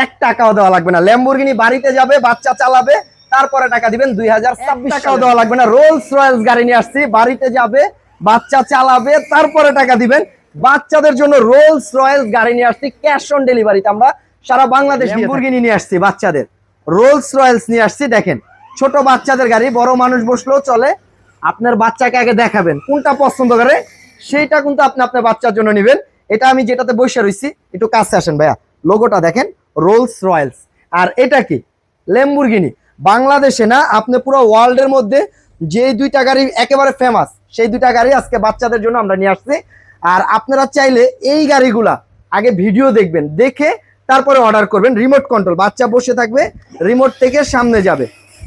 এক টাকাও দেওয়া লাগবে না। ল্যাম্বরগিনি বাড়িতে যাবে, বাচ্চা চালাবে, তারপরে টাকা দিবেন 2026 টাকাও দেওয়া লাগবে না। রোলস রয়েলস গাড়ি নিয়ে আসছি, বাড়িতে যাবে, বাচ্চা চালাবে, তারপরে টাকা দিবেন। বাচ্চাদের জন্য রোলস রয়েলস গাড়ি নিয়ে আসছি ক্যাশ অন ডেলিভারিতে, আমরা সারা বাংলাদেশ ল্যাম্বরগিনি নিয়ে আসছি, বাচ্চাদের রোলস রয়েলস নিয়ে আসছি। দেখেন ছোট বাচ্চাদের গাড়ি, বড় মানুষ বসলেও চলে। আপনার বাচ্চাকে আগে দেখাবেন কোনটা পছন্দ করে, সেইটা কিন্তু আপনি আপনার বাচ্চার জন্য নেবেন। এটা আমি যেটাতে বসে রয়েছি, একটু কাছে আসেন ভাইয়া, লোগোটা দেখেন রোলস রয়েলস। আর এটা কি ল্যাম্বরগিনি। বাংলাদেশে না, আপনি পুরো ওয়ার্ল্ডের মধ্যে যে দুইটা গাড়ি একেবারে ফেমাস, সেই দুইটা গাড়ি আজকে বাচ্চাদের জন্য আমরা নিয়ে আসছি। আর আপনারা চাইলে এই গাড়িগুলা আগে ভিডিও দেখবেন, দেখে তারপরে অর্ডার করবেন। রিমোট কন্ট্রোল, বাচ্চা বসে থাকবে, রিমোট থেকে সামনে যাবে,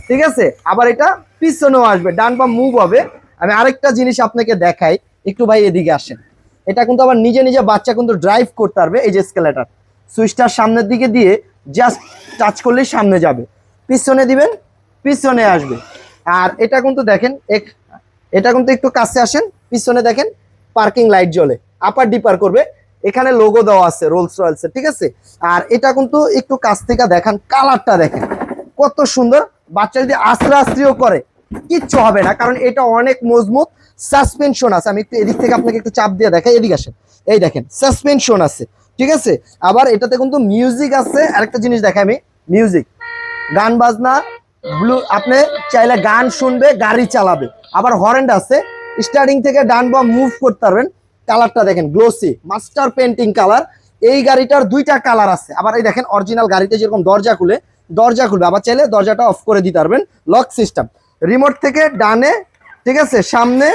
ঠিক আছে। আবার এটা পিছনেও আসবে, ডান বা মুভ হবে। আমি আরেকটা জিনিস আপনাকে দেখাই, একটু ভাই এদিকে আসেন। এটা কিন্তু আবার নিজে নিজে বাচ্চা কিন্তু ড্রাইভ করতে পারবে। এই যে স্কেলেটার সুইচটার সামনের দিকে দিয়ে জাস্ট টাচ করলেই সামনে যাবে, পিছনে দিবেন পিছনে আসবে। আর এটা কিন্তু দেখেন, এটা কিন্তু একটু কাছে আসেন, পিছনে দেখেন পার্কিং লাইট জ্বলে, আপার ডিপার করবে। এখানে লোগো দেওয়া আছে রোলস রয়েলস, ঠিক আছে। আর এটা কিন্তু একটু কাছ থেকে দেখান, কালারটা দেখেন কত সুন্দর। বাচ্চা যদি আস্তে আস্তেও করে কিচ্ছু হবে না, কারণ এটা অনেক মজবুত। সাসপেনশন আছে, আমি একটু এদিক থেকে আপনাকে একটু চাপ দিয়ে দেখাই, এদিকে আসেন। এই দেখেন সাসপেনশন আছে, ঠিক আছে। আবার এটাতে কিন্তু মিউজিক আছে। আরেকটা জিনিস দেখাই আমি, মিউজিক, গান বাজনা, ব্লু, আপনি চাইলে গান শুনবে, গাড়ি চালাবে। আবার হরেন্ড আছে, স্টার্টিং থেকে ডান বা মুভ করতে পারবেন। কালারটা দেখেন গ্লোসি মাস্টার পেন্টিং কালার। এই গাড়িটার দুইটা কালার আছে। আবার এই দেখেন অরিজিনাল গাড়িতে যেরকম দরজা খুলে, দরজা খুলবে, আবার চাইলে দরজাটা অফ করে দিতে পারবেন। লক সিস্টেম, রিমোট থেকে ডানে, ঠিক আছে, সামনে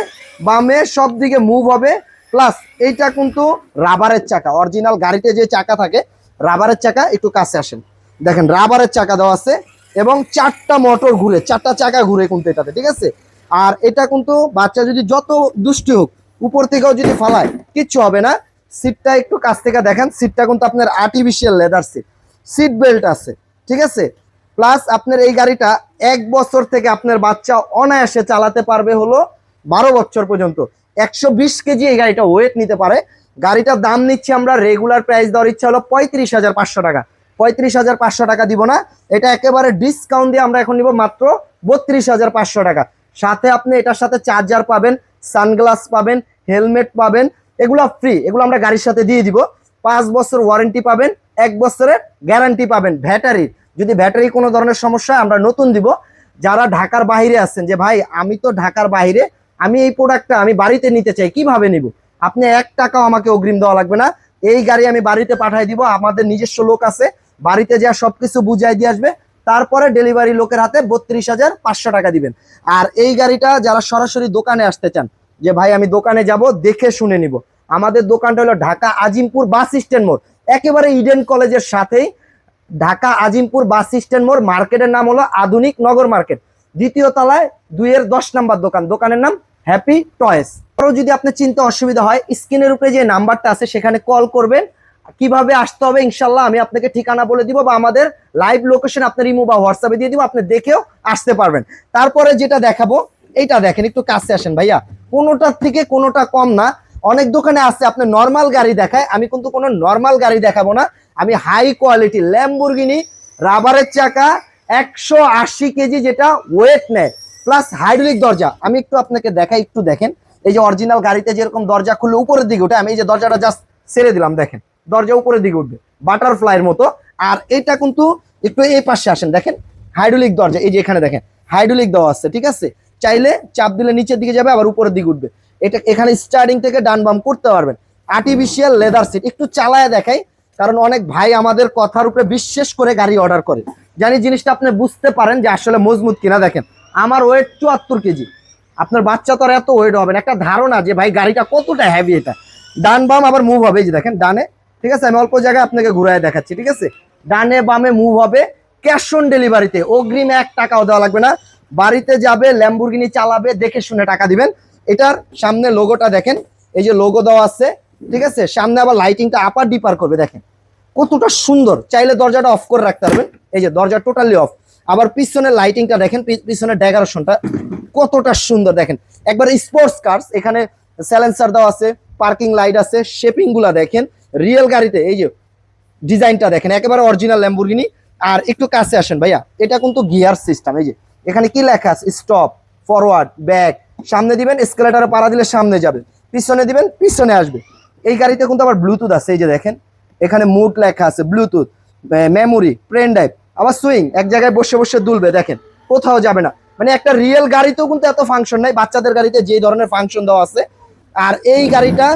বামে সব দিকে মুভ হবে। প্লাস এইটা কিন্তু রাবারের চাকা, অরিজিনাল গাড়িতে যে চাকা থাকে রাবারের চাকা। একটু কাছে আসেন, দেখেন রাবারের চাকা দেওয়া আছে এবং চারটা মোটর ঘুরে, চারটা চাকা ঘুরে কিন্তু এটাতে, ঠিক আছে। আর এটা কিন্তু বাচ্চা যদি যত দুষ্টি হোক, উপর থেকেও যদি ফালায় কিচ্ছু হবে না। সিটটা একটু কাছ থেকে দেখেন, সিটটা কিন্তু আপনার artificial leather seat, seat belt আছে, ঠিক আছে। প্লাস আপনার এই গাড়িটা 1 বছর থেকে আপনার বাচ্চা অনায়াসে চালাতে পারবে হলো 12 বছর পর্যন্ত। 120 কেজি এই গাড়িটা ওয়েট নিতে পারে। গাড়িটার দাম নিচ্ছি আমরা, রেগুলার প্রাইস দেওয়ার ইচ্ছা হলো 35,500 টাকা। 35,500 টাকা দিব না, এটা একেবারে ডিসকাউন্ট দিয়ে আমরা এখন নিব মাত্র 32,500 টাকা। সাথে আপনি এটার সাথে চার্জার পাবেন, সানগ্লাস পাবেন, হেলমেট পাবেন, এগুলো ফ্রি, এগুলো আমরা গাড়ির সাথে দিয়ে দিব। 5 বছর ওয়ারেন্টি পাবেন, 1 বছরের গ্যারান্টি পাবেন। ব্যাটারি, যদি ব্যাটারি কোনো ধরনের সমস্যা হয় আমরা নতুন দিব। যারা ঢাকার বাইরে আছেন, যে ভাই আমি তো ঢাকার বাইরে, আমি এই প্রোডাক্টটা আমি বাড়িতে নিতে চাই, কিভাবে নিব? আপনি 1 টাকাও আমাকে অগ্রিম দেওয়া লাগবে না। এই গাড়ি আমি বাড়িতে পাঠাই দিব, আমাদের নিজস্ব লোক আছে, বাড়িতে যা সবকিছু বুঝাই দিয়ে আসবে। তারপরে ডেলিভারি লোকের হাতে 32,500 টাকা দিবেন। আর এই গাড়িটা যারা সরাসরি দোকানে আসতে চান, যে ভাই আমি দোকানে যাব, দেখে শুনে নিব, আমাদের দোকানটা হলো ঢাকা আজিমপুর বাস স্ট্যান্ড মোড়, একেবারে ইডেন কলেজের সাথেই। ঢাকা আজিমপুর বাস স্ট্যান্ড মোড়, মার্কেটের নাম হলো আধুনিক নগর মার্কেট, 2য় তলায় 2-10 নাম্বার দোকান, দোকানের নাম হ্যাপি টয়েস। আরো যদি আপনি চিন্তা অসুবিধা হয়, স্ক্রিনের উপরে যে নাম্বারটা আছে সেখানে কল করবেন। কিভাবে আসতে হবে ইনশাল্লাহ আমি আপনাকে ঠিকানা বলে দিব, বা আমাদের লাইভ লোকেশন আপনার ইমো বা হোয়াটসঅ্যাপে দিয়ে দিব, আপনি দেখেও আসতে পারবেন। তারপরে যেটা দেখাবো, এইটা দেখেন, একটু কাছে আসেন ভাইয়া, কোনোটার থেকে কোনোটা কম না। অনেক দোকানে আছে আপনি নর্মাল গাড়ি দেখায়, আমি কিন্তু কোনো নর্মাল গাড়ি দেখাবো না, আমি হাই কোয়ালিটি ল্যাম্বরগিনি রাবারের চাকা 180 কেজি যেটা ওয়েট নেয়, প্লাস হাইড্রোলিক দরজা। আমি একটু আপনাকে দেখাই, একটু দেখেন। এই যে অরিজিনাল গাড়িতে যেরকম দরজা খুললে উপরের দিকে উঠে, আমি এই যে দরজাটা জাস্ট ছেড়ে দিলাম, দেখেন দরজা উপরের দিকে উঠবে বাটারফ্লাইয়ের মতো। আর এটা কিন্তু একটু এই পাশে আসেন, দেখেন হাইড্রোলিক দরজা, এই যে এখানে দেখেন হাইড্রোলিক দেওয়া আছে, ঠিক আছে। চাইলে চাপ দিলে নিচের দিকে যাবে, আবার উপরের দিকে উঠবে। এটা এখানে স্টার্টিং থেকে ডান বাম করতে পারবেন। আর্টিফিশিয়াল লেদার সিট, একটু চালায় দেখাই, কারণ অনেক ভাই আমাদের কথার উপরে বিশ্বাস করে গাড়ি অর্ডার করে, জানি জিনিসটা আপনি বুঝতে পারেন যে আসলে মজবুত কিনা। দেখেন আমার ওয়েট 74 কেজি, আপনার বাচ্চা তো আর এত ওয়েট হবে না। একটা ধারণা যে ভাই গাড়িটা কতটা হেভি। এটা ডান বাম আবার মুভ হবে, এই যে দেখেন ডানে, ঠিক আছে। আমি অল্প জায়গায় আপনাকে ঘুরায় দেখাচ্ছি, ঠিক আছে। ডানে বামে মুভ হবে, ক্যাশ অন ডেলিভারিতে, অগ্রিম 1 টাকাও দেওয়া লাগবে না। বাড়িতে যাবে, ল্যাম্বরগিনি চালাবে, দেখে শুনে টাকা দিবেন। এটার সামনে লোগোটা দেখেন, এই যে লোগো দেওয়া আছে, ঠিক আছে। সামনে আবার লাইটিংটা আপার ডিপার করবে, দেখেন কতটা সুন্দর। চাইলে দরজাটা অফ করে রাখতে পারবেন, এই যে দরজা টোটালি অফ। আবার পিছনের লাইটিংটা দেখেন, পিছনের ডেকোরেশনটা কতটা সুন্দর, দেখেন একবার স্পোর্টস কার্স। এখানে স্যালেন্সার দেওয়া আছে, পার্কিং লাইট আছে, শেপিং গুলা দেখেন রিয়েল গাড়িতে। এই যে ডিজাইনটা দেখেন, একেবারে অরিজিনাল ল্যাম্বরগিনি। আর একটু কাছে আসেন ভাইয়া, এটা কিন্তু গিয়ার সিস্টেম। এই যে এখানে কি লেখা আছে, স্টপ, ফরওয়ার্ড, ব্যাক। সামনে দিবেন এসকেলেটরে পাড়া দিলে সামনে যাবে, পিছনে দিবেন পিছনে আসবে। এই গাড়িতে কিন্তু আবার ব্লুটুথ আছে, এই যে দেখেন এখানে মুড লেখা আছে, ব্লুটুথ, মেমোরি, পেন ড্রাইভ, আবার সুইং, এক জায়গায় বসে বসে দুলবে, দেখেন কোথাও যাবে না। মানে একটা রিয়েল গাড়িতেও কিন্তু এত ফাংশন নাই, বাচ্চাদের গাড়িতে যে ধরনের ফাংশন দেওয়া আছে। আর এই গাড়িটা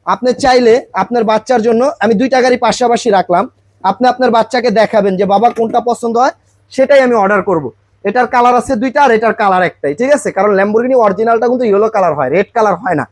আপনি চাইলে আপনার বাচ্চার জন্য, আমি দুইটা গাড়ি পাশাপাশি রাখলাম, আপনি আপনার বাচ্চাকে দেখাবেন যে বাবা কোনটা পছন্দ হয়, সেটাই আমি অর্ডার করব। এটার কালার আছে দুইটা, আর এটার কালার একটাই, ঠিক আছে? কারণ ল্যাম্বরগিনি অরিজিনালটা কিন্তু ইয়েলো কালার হয়, রেড কালার হয় না।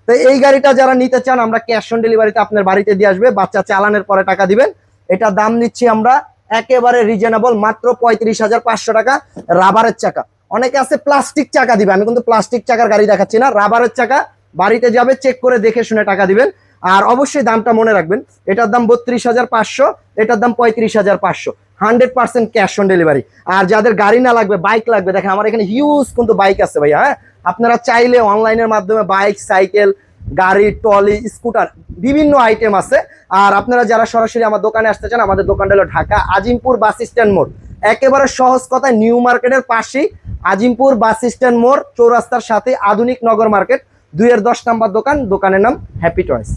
তো এই গাড়িটা যারা নিতে চান, আমরা ক্যাশ অন ডেলিভারিতে আপনার বাড়িতে দিয়ে আসবে, বাচ্চা চালানোর পরে টাকা দিবেন। এটা দাম নিচ্ছি আমরা একেবারে রিজনেবল, মাত্র 35,500 টাকা। রাবারের চাকা, অনেকে আছে প্লাস্টিক চাকা দিবে, আমি কিন্তু প্লাস্টিক চাকার গাড়ি দেখাচ্ছি না, রাবারের চাকা। বাড়িতে যাবে, চেক করে দেখে শুনে টাকা দিবেন। আর অবশ্যই দামটা মনে রাখবেন, এটার দাম 32,500, এটার দাম 35,500, 100% ক্যাশ অন ডেলিভারি। আর যাদের গাড়ি না লাগবে, বাইক লাগবে, দেখেন আমার এখানে হিউজ কিন্তু বাইক আছে ভাইয়া। হ্যাঁ, আপনারা চাইলে অনলাইনের মাধ্যমে বাইক, সাইকেল, গাড়ি, ট্রলি, স্কুটার, বিভিন্ন আইটেম আছে। আর আপনারা যারা সরাসরি আমার দোকানে আসতে চান, আমাদের দোকানটা হলো ঢাকা আজিমপুর বাস স্ট্যান্ড মোড়, একেবারে সহজ কথায় নিউ মার্কেটের পাশেই আজিমপুর বাস স্ট্যান্ড মোড়, চৌরাস্তার সাথে আধুনিক নগর মার্কেট, 2-10 নাম্বার দোকান। দোকানের নাম হ্যাপি টয়েস।